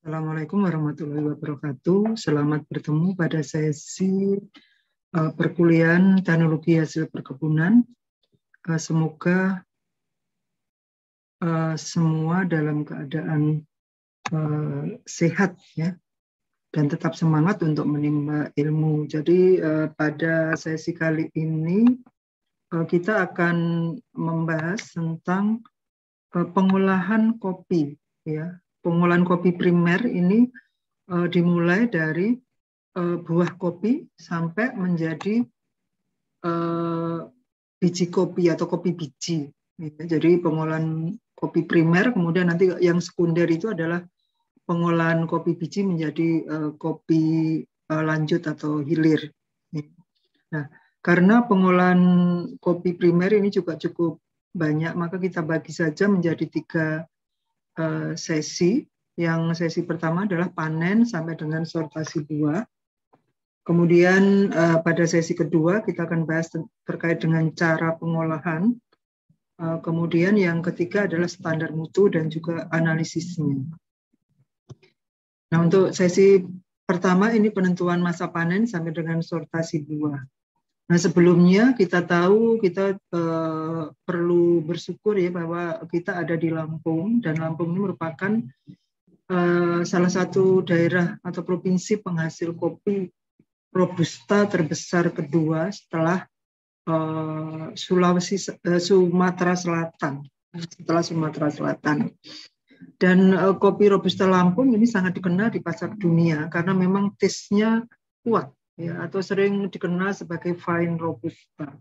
Assalamualaikum warahmatullahi wabarakatuh. Selamat bertemu pada sesi perkuliahan teknologi hasil perkebunan. Semoga semua dalam keadaan sehat ya, dan tetap semangat untuk menimba ilmu. Jadi pada sesi kali ini kita akan membahas tentang pengolahan kopi ya. Pengolahan kopi primer ini dimulai dari buah kopi sampai menjadi biji kopi atau kopi biji. Jadi pengolahan kopi primer, kemudian nanti yang sekunder itu adalah pengolahan kopi biji menjadi kopi lanjut atau hilir. Nah, karena pengolahan kopi primer ini juga cukup banyak, maka kita bagi saja menjadi 3 sesi. Yang sesi pertama adalah panen sampai dengan sortasi buah. Kemudian pada sesi kedua kita akan bahas terkait dengan cara pengolahan. Kemudian yang ketiga adalah standar mutu dan juga analisisnya. Nah, untuk sesi pertama ini penentuan masa panen sampai dengan sortasi buah. Nah, sebelumnya kita tahu kita perlu bersyukur ya bahwa kita ada di Lampung, dan Lampung ini merupakan salah satu daerah atau provinsi penghasil kopi Robusta terbesar kedua setelah Sumatera Selatan. Dan kopi Robusta Lampung ini sangat dikenal di pasar dunia karena memang taste-nya kuat ya, atau sering dikenal sebagai fine Robusta.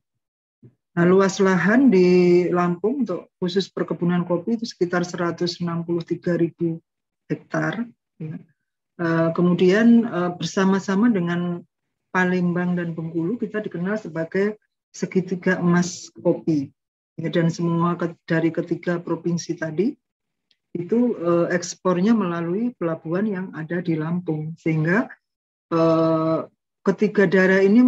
Nah, luas lahan di Lampung untuk khusus perkebunan kopi itu sekitar 163.000 hektar. Ya. Kemudian bersama-sama dengan Palembang dan Bengkulu kita dikenal sebagai segitiga emas kopi. Ya, dan semua dari ketiga provinsi tadi itu ekspornya melalui pelabuhan yang ada di Lampung, sehingga ketiga daerah ini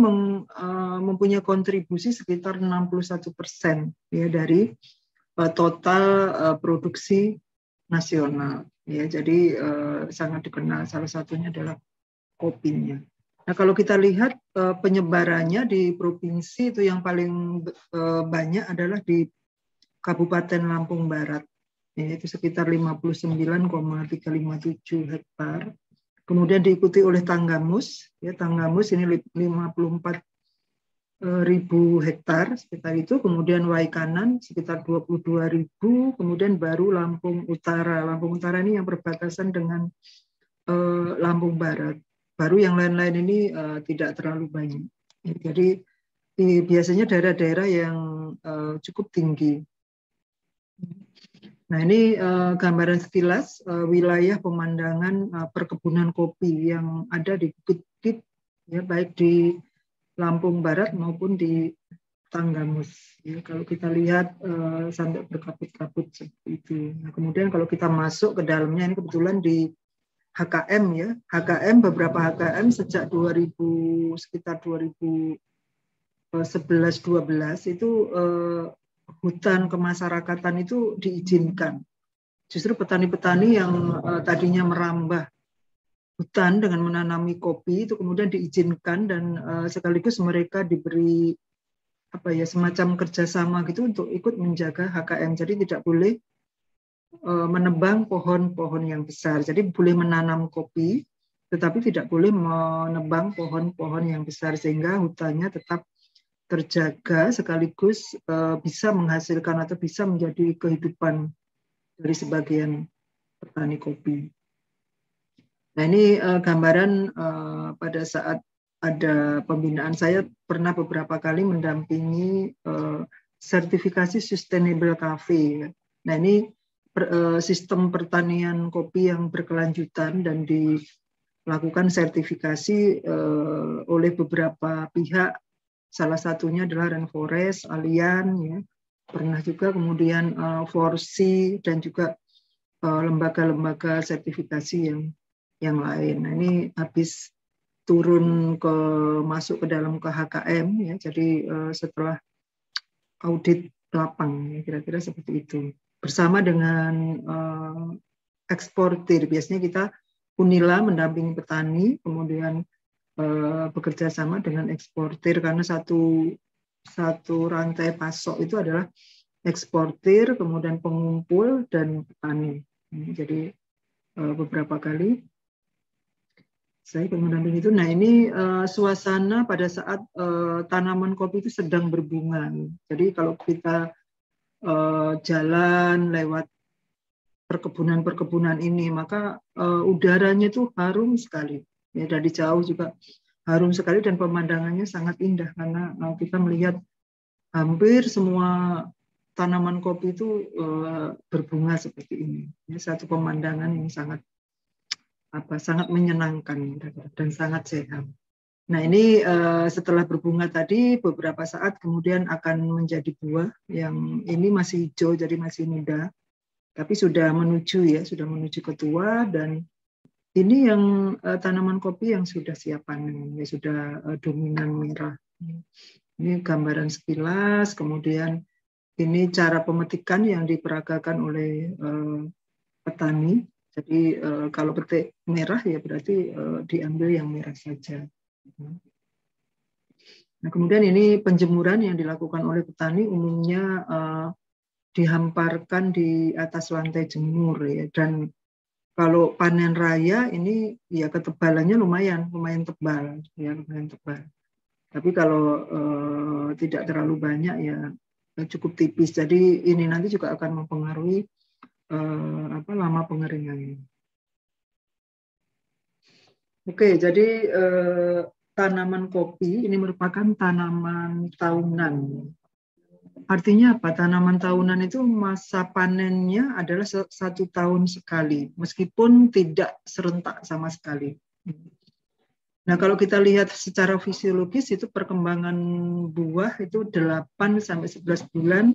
mempunyai kontribusi sekitar 61% ya dari total produksi nasional ya. Jadi sangat dikenal, salah satunya adalah kopinya. Nah, kalau kita lihat penyebarannya di provinsi itu yang paling banyak adalah di Kabupaten Lampung Barat, yaitu sekitar 59,357 hektar. Kemudian diikuti oleh Tanggamus, ya Tanggamus ini 54.000 hektar sekitar itu. Kemudian Waikanan sekitar 22.000. Kemudian baru Lampung Utara. Lampung Utara ini yang berbatasan dengan Lampung Barat. Baru yang lain-lain ini tidak terlalu banyak. Jadi biasanya daerah-daerah yang cukup tinggi. Nah, ini gambaran sekilas wilayah pemandangan perkebunan kopi yang ada di Bukit-Bukit, ya, baik di Lampung Barat maupun di Tanggamus. Ya, kalau kita lihat sampai berkabut-kabut seperti itu. Nah, kemudian kalau kita masuk ke dalamnya, ini kebetulan di HKM ya, HKM beberapa HKM sejak sekitar 2011-12 itu hutan kemasyarakatan itu diizinkan. Justru petani-petani yang tadinya merambah hutan dengan menanami kopi itu kemudian diizinkan, dan sekaligus mereka diberi semacam kerjasama gitu untuk ikut menjaga HKM. Jadi tidak boleh menebang pohon-pohon yang besar. Jadi boleh menanam kopi, tetapi tidak boleh menebang pohon-pohon yang besar, sehingga hutannya tetap terjaga sekaligus bisa menghasilkan atau bisa menjadi kehidupan dari sebagian petani kopi. Nah, ini gambaran pada saat ada pembinaan. Saya pernah beberapa kali mendampingi sertifikasi Sustainable Cafe. Nah, ini sistem pertanian kopi yang berkelanjutan dan dilakukan sertifikasi oleh beberapa pihak. Salah satunya adalah Rainforest, Allian, ya. Pernah juga kemudian Forsi dan juga lembaga-lembaga sertifikasi yang lain. Nah, ini habis turun masuk ke dalam ke HKM ya. Jadi setelah audit lapang ya, kira-kira seperti itu. Bersama dengan eksportir, biasanya kita Unila mendampingi petani, kemudian bekerja sama dengan eksportir, karena satu rantai pasok itu adalah eksportir, kemudian pengumpul dan petani. Jadi beberapa kali saya mendampingi itu. Nah, ini suasana pada saat tanaman kopi itu sedang berbunga. Jadi kalau kita jalan lewat perkebunan-perkebunan ini, maka udaranya itu harum sekali. Ya, dari jauh juga harum sekali dan pemandangannya sangat indah karena kita melihat hampir semua tanaman kopi itu berbunga seperti ini. Ini satu pemandangan yang sangat menyenangkan dan sangat sehat. Nah, ini setelah berbunga tadi beberapa saat kemudian akan menjadi buah yang ini masih hijau jadi masih muda. Tapi sudah menuju ke tua, dan ini yang tanaman kopi yang sudah siap panen, ya sudah dominan merah. Ini gambaran sekilas, kemudian ini cara pemetikan yang diperagakan oleh petani. Jadi kalau petik merah ya berarti diambil yang merah saja. Nah, kemudian ini penjemuran yang dilakukan oleh petani umumnya dihamparkan di atas lantai jemur ya, dan kalau panen raya ini ya ketebalannya lumayan tebal ya, lumayan tebal. Tapi kalau tidak terlalu banyak ya cukup tipis. Jadi ini nanti juga akan mempengaruhi lama pengeringannya. Oke, jadi tanaman kopi ini merupakan tanaman tahunan. Artinya apa? Tanaman tahunan itu masa panennya adalah 1 tahun sekali, meskipun tidak serentak sama sekali. Nah, kalau kita lihat secara fisiologis itu perkembangan buah itu 8-11 bulan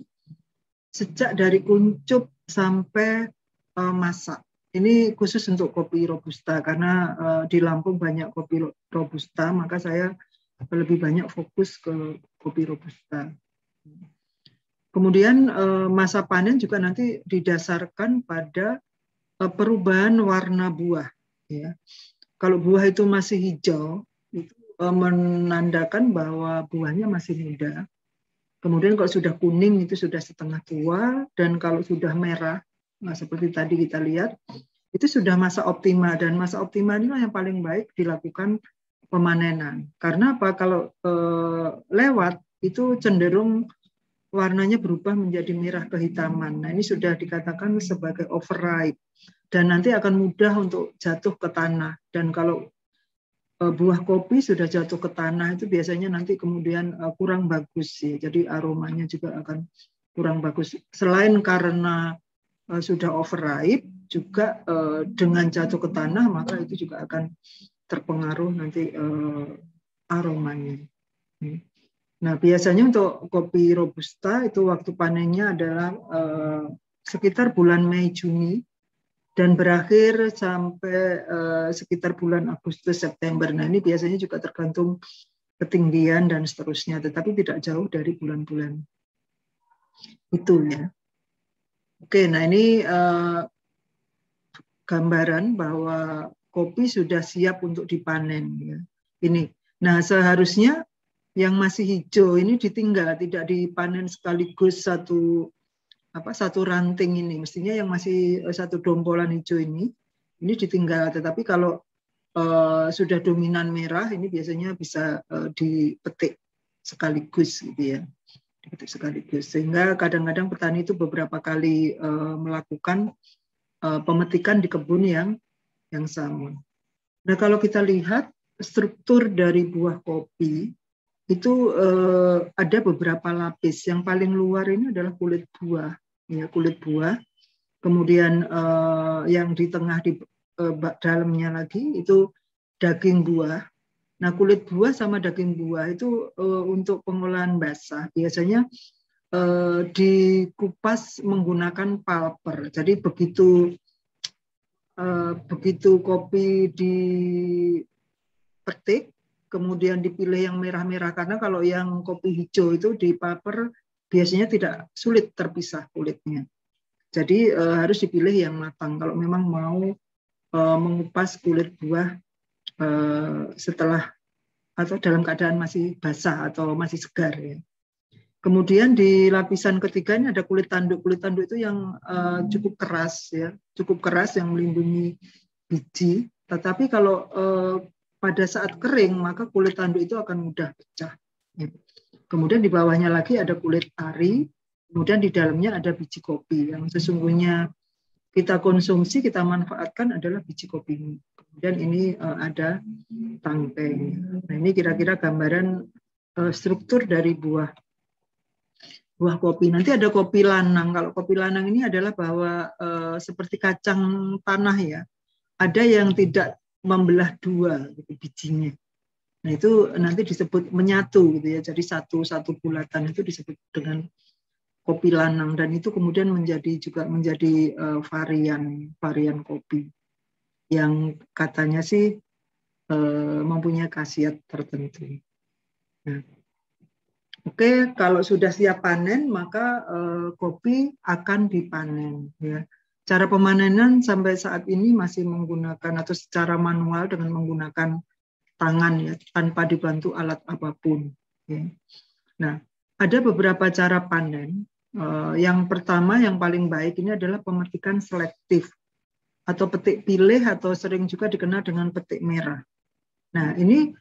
sejak dari kuncup sampai masak. Ini khusus untuk kopi Robusta karena di Lampung banyak kopi Robusta, maka saya lebih banyak fokus ke kopi Robusta. Kemudian masa panen juga nanti didasarkan pada perubahan warna buah. Ya. Kalau buah itu masih hijau, itu menandakan bahwa buahnya masih muda. Kemudian kalau sudah kuning itu sudah setengah tua, dan kalau sudah merah, nah seperti tadi kita lihat, itu sudah masa optimal, dan masa optimal inilah yang paling baik dilakukan pemanenan. Karena apa? Kalau lewat itu cenderung warnanya berubah menjadi merah kehitaman. Nah, ini sudah dikatakan sebagai overripe dan nanti akan mudah untuk jatuh ke tanah. Dan kalau buah kopi sudah jatuh ke tanah itu biasanya nanti kemudian kurang bagus ya. Jadi aromanya juga akan kurang bagus. Selain karena sudah overripe, juga dengan jatuh ke tanah maka itu juga akan terpengaruh nanti aromanya. Nah, biasanya untuk kopi Robusta itu waktu panennya adalah sekitar bulan Mei Juni dan berakhir sampai sekitar bulan Agustus September. Nah, ini biasanya juga tergantung ketinggian dan seterusnya, tetapi tidak jauh dari bulan-bulan itu ya. Oke, nah ini gambaran bahwa kopi sudah siap untuk dipanen ya. Ini. Nah, seharusnya yang masih hijau ini ditinggal, tidak dipanen sekaligus satu ranting ini. Mestinya yang masih satu dompolan hijau ini ditinggal. Tetapi kalau sudah dominan merah, ini biasanya bisa dipetik sekaligus gitu ya. Dipetik sekaligus. Sehingga kadang-kadang petani itu beberapa kali melakukan pemetikan di kebun yang sama. Nah, kalau kita lihat struktur dari buah kopi, itu ada beberapa lapis. Yang paling luar ini adalah kulit buah, ya, kulit buah. Kemudian yang di tengah di dalamnya lagi itu daging buah. Nah, kulit buah sama daging buah itu untuk pengolahan basah biasanya dikupas menggunakan pulper. Jadi begitu kopi dipetik, kemudian dipilih yang merah-merah, karena kalau yang kopi hijau itu di paper biasanya tidak sulit terpisah kulitnya. Jadi harus dipilih yang matang kalau memang mau mengupas kulit buah setelah atau dalam keadaan masih basah atau masih segar ya. Kemudian di lapisan ketiga ini ada kulit tanduk. Kulit tanduk itu yang cukup keras ya, cukup keras yang melindungi biji. Tetapi kalau pada saat kering maka kulit tanduk itu akan mudah pecah. Ya. Kemudian di bawahnya lagi ada kulit ari. Kemudian di dalamnya ada biji kopi yang sesungguhnya kita konsumsi, kita manfaatkan adalah biji kopi. Kemudian ini ada tangkai. Nah ini kira-kira gambaran struktur dari buah kopi. Nanti ada kopi lanang. Kalau kopi lanang ini adalah bahwa seperti kacang tanah ya. Ada yang tidak membelah dua gitu, bijinya. Nah itu nanti disebut menyatu gitu ya. Jadi satu bulatan itu disebut dengan kopi lanang, dan itu kemudian menjadi varian kopi yang katanya sih mempunyai khasiat tertentu. Nah, oke, kalau sudah siap panen maka kopi akan dipanen. Ya. Cara pemanenan sampai saat ini masih menggunakan atau secara manual dengan menggunakan tangan ya, tanpa dibantu alat apapun. Ya. Nah, ada beberapa cara panen. Yang pertama, yang paling baik ini adalah pemetikan selektif atau petik pilih atau sering juga dikenal dengan petik merah. Nah, ini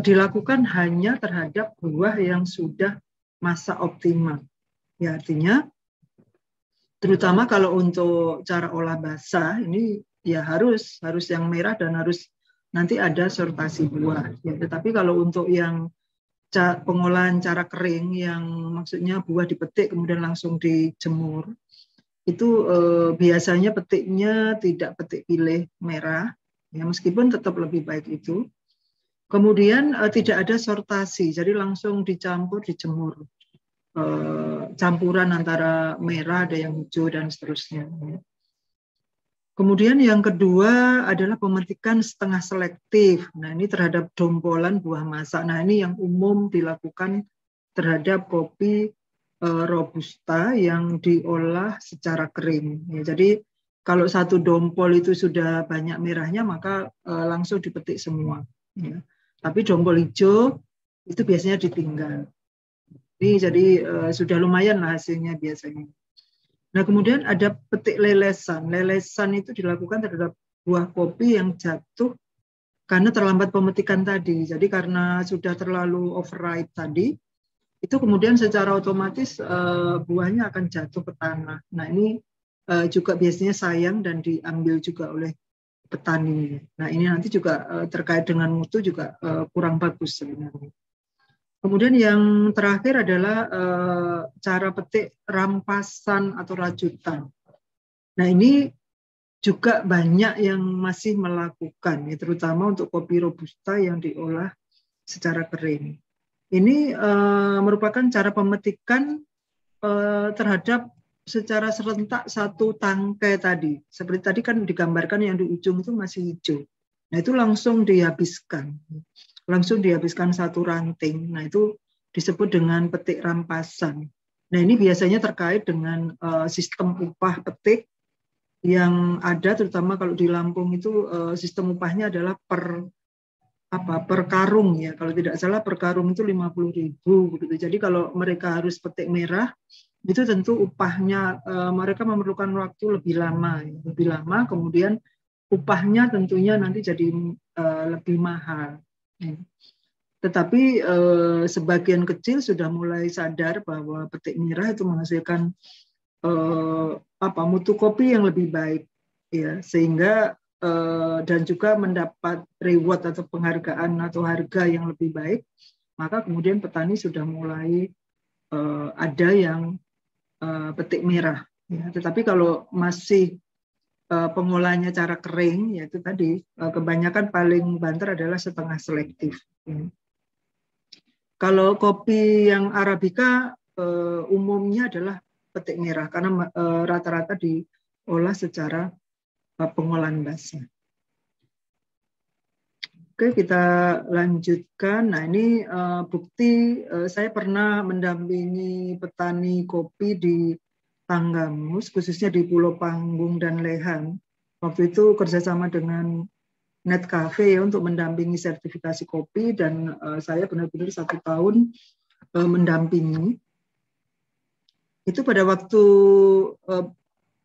dilakukan hanya terhadap buah yang sudah masa optimal. Ya, artinya terutama kalau untuk cara olah basah ini ya harus yang merah dan harus nanti ada sortasi buah. Ya, tetapi kalau untuk yang pengolahan cara kering yang maksudnya buah dipetik kemudian langsung dijemur, itu biasanya petiknya tidak petik pilih merah, ya meskipun tetap lebih baik itu. Kemudian tidak ada sortasi, jadi langsung dicampur, dijemur. Campuran antara merah, ada yang hijau, dan seterusnya. Kemudian yang kedua adalah pemetikan setengah selektif. Nah ini terhadap dompolan buah masak. Nah ini yang umum dilakukan terhadap kopi Robusta yang diolah secara kering. Ya, jadi kalau satu dompol itu sudah banyak merahnya maka langsung dipetik semua. Ya. Tapi dompol hijau itu biasanya ditinggal. Jadi sudah lumayan lah hasilnya biasanya. Nah, kemudian ada petik lelesan. Lelesan itu dilakukan terhadap buah kopi yang jatuh karena terlambat pemetikan tadi. Jadi karena sudah terlalu overripe tadi, itu kemudian secara otomatis buahnya akan jatuh ke tanah. Nah, ini juga biasanya sayang dan diambil juga oleh petani. Nah, ini nanti juga terkait dengan mutu juga kurang bagus sebenarnya. Kemudian yang terakhir adalah cara petik rampasan atau rajutan. Nah ini juga banyak yang masih melakukan, ya, terutama untuk kopi Robusta yang diolah secara kering. Ini merupakan cara pemetikan terhadap secara serentak satu tangkai tadi. Seperti tadi kan digambarkan yang di ujung itu masih hijau. Nah itu langsung dihabiskan. Langsung dihabiskan satu ranting. Nah itu disebut dengan petik rampasan. Nah ini biasanya terkait dengan sistem upah petik yang ada, terutama kalau di Lampung itu sistem upahnya adalah per karung ya. Kalau tidak salah per karung itu 50.000 begitu. Jadi kalau mereka harus petik merah itu tentu upahnya mereka memerlukan waktu lebih lama, ya. Kemudian upahnya tentunya nanti jadi lebih mahal. Tetapi sebagian kecil sudah mulai sadar bahwa petik merah itu menghasilkan mutu kopi yang lebih baik, ya, sehingga dan juga mendapat reward atau penghargaan atau harga yang lebih baik, maka kemudian petani sudah mulai ada yang petik merah. Ya. Tetapi kalau masih pengolahannya cara kering, yaitu tadi kebanyakan paling banter adalah setengah selektif. Kalau kopi yang Arabica umumnya adalah petik merah karena rata-rata diolah secara pengolahan basah. Oke, kita lanjutkan. Nah ini bukti saya pernah mendampingi petani kopi di Tanggamus, khususnya di Pulau Panggung dan Lehan. Waktu itu kerjasama dengan Net Cafe ya untuk mendampingi sertifikasi kopi, dan saya benar-benar 1 tahun mendampingi. Itu pada waktu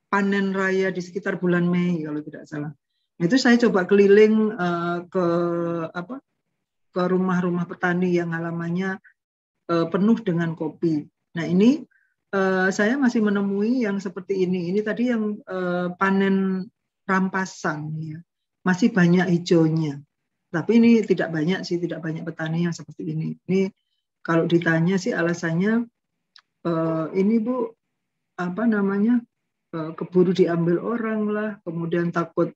panen raya di sekitar bulan Mei kalau tidak salah. Nah, itu saya coba keliling ke rumah-rumah petani yang halamannya penuh dengan kopi. Nah, ini saya masih menemui yang seperti ini. Ini tadi yang panen rampasan ya. Masih banyak hijaunya. Tapi ini tidak banyak sih, tidak banyak petani yang seperti ini. Ini kalau ditanya sih alasannya ini Bu, apa namanya, keburu diambil orang lah, kemudian takut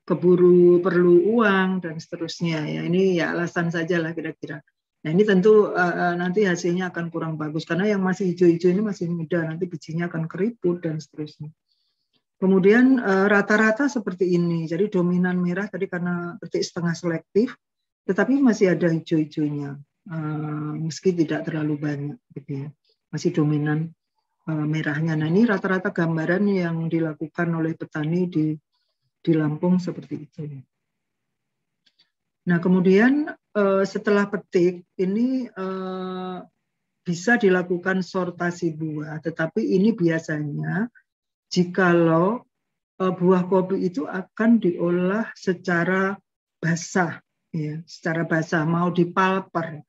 keburu perlu uang dan seterusnya ya. Ini ya alasan saja lah kira-kira. Nah, ini tentu nanti hasilnya akan kurang bagus karena yang masih hijau-hijau ini masih muda, nanti bijinya akan keriput dan seterusnya. Kemudian rata-rata seperti ini. Jadi dominan merah tadi karena petik setengah selektif, tetapi masih ada hijau-hijaunya, meski tidak terlalu banyak gitu ya. Masih dominan merahnya. Nah, ini rata-rata gambaran yang dilakukan oleh petani di Lampung seperti itu. Nah, kemudian setelah petik ini bisa dilakukan sortasi buah, tetapi ini biasanya jikalau buah kopi itu akan diolah secara basah, ya, secara basah, mau dipalper.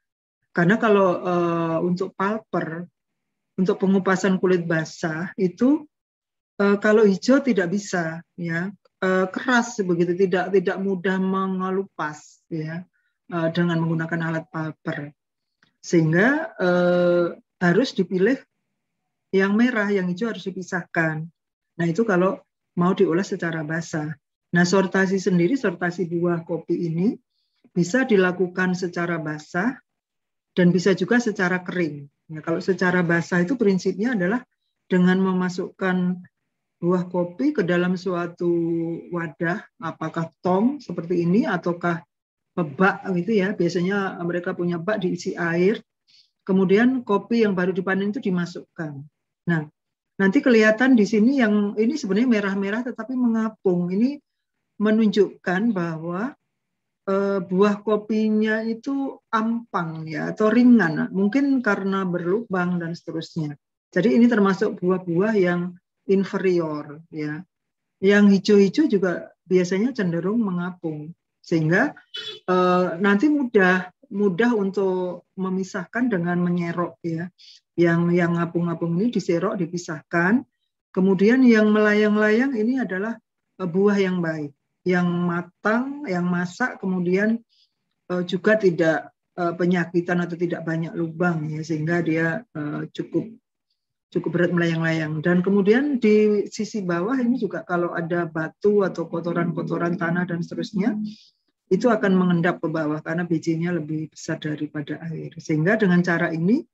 Karena kalau untuk palper, untuk pengupasan kulit basah itu kalau hijau tidak bisa, ya, keras begitu, tidak mudah mengelupas, ya, dengan menggunakan alat palper, sehingga harus dipilih yang merah, yang hijau harus dipisahkan. Nah, itu kalau mau diolah secara basah. Nah, sortasi sendiri, sortasi buah kopi ini bisa dilakukan secara basah dan bisa juga secara kering. Nah, kalau secara basah itu prinsipnya adalah dengan memasukkan buah kopi ke dalam suatu wadah, apakah tong seperti ini ataukah bak gitu ya. Biasanya mereka punya bak diisi air. Kemudian kopi yang baru dipanen itu dimasukkan. Nah, nanti kelihatan di sini yang ini sebenarnya merah-merah tetapi mengapung. Ini menunjukkan bahwa buah kopinya itu ampang ya atau ringan, mungkin karena berlubang dan seterusnya. Jadi ini termasuk buah-buah yang inferior ya. Yang hijau-hijau juga biasanya cenderung mengapung, sehingga nanti mudah untuk memisahkan dengan menyerok ya. Yang ngapung-ngapung ini diserok, dipisahkan. Kemudian yang melayang-layang ini adalah buah yang baik, yang matang, yang masak, kemudian juga tidak penyakitan atau tidak banyak lubang ya, sehingga dia cukup berat melayang-layang. Dan kemudian di sisi bawah ini juga kalau ada batu atau kotoran-kotoran tanah dan seterusnya, itu akan mengendap ke bawah karena bijinya lebih besar daripada air. Sehingga dengan cara ini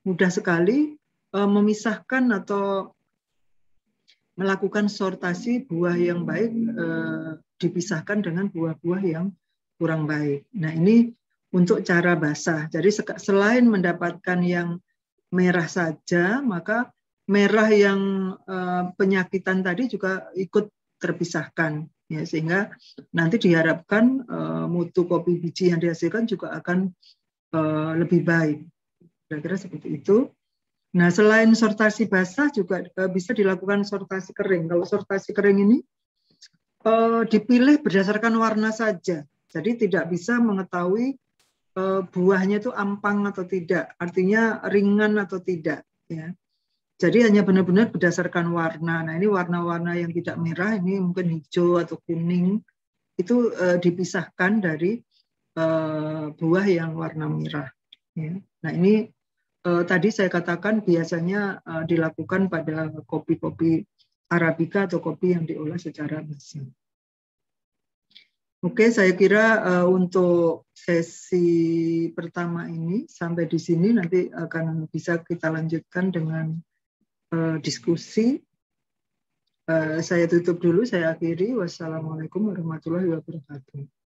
mudah sekali memisahkan atau melakukan sortasi buah yang baik dipisahkan dengan buah-buah yang kurang baik. Nah, ini untuk cara basah. Jadi selain mendapatkan yang merah saja, maka merah yang penyakitan tadi juga ikut terpisahkan. Ya, sehingga nanti diharapkan mutu kopi biji yang dihasilkan juga akan lebih baik. Kira-kira seperti itu. Nah, selain sortasi basah juga bisa dilakukan sortasi kering. Kalau sortasi kering ini dipilih berdasarkan warna saja. Jadi tidak bisa mengetahui buahnya itu ampang atau tidak, artinya ringan atau tidak. Ya. Jadi hanya benar-benar berdasarkan warna. Nah, ini warna-warna yang tidak merah, ini mungkin hijau atau kuning, itu dipisahkan dari buah yang warna merah. Ya. Nah, ini tadi saya katakan biasanya dilakukan pada kopi-kopi Arabica atau kopi yang diolah secara basah. Oke, saya kira untuk sesi pertama ini sampai di sini, nanti akan bisa kita lanjutkan dengan diskusi. Saya tutup dulu, saya akhiri. Wassalamualaikum warahmatullahi wabarakatuh.